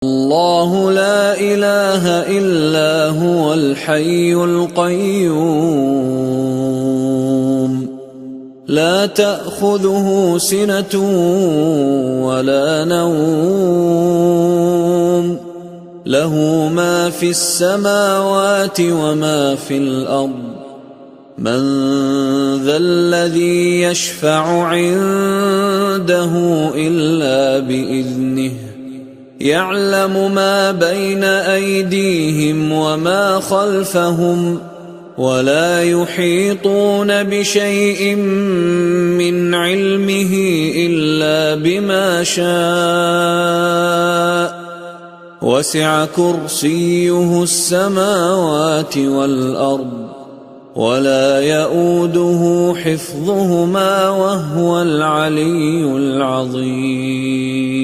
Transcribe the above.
الله لا إله إلا هو الحي القيوم لا تأخذه سنة ولا نوم له ما في السماوات وما في الأرض من ذا الذي يشفع عنده إلا بإذنه يعلم ما بين أيديهم وما خلفهم ولا يحيطون بشيء من علمه إلا بما شاء وسع كرسيه السماوات والأرض ولا يؤوده حفظهما وهو العلي العظيم.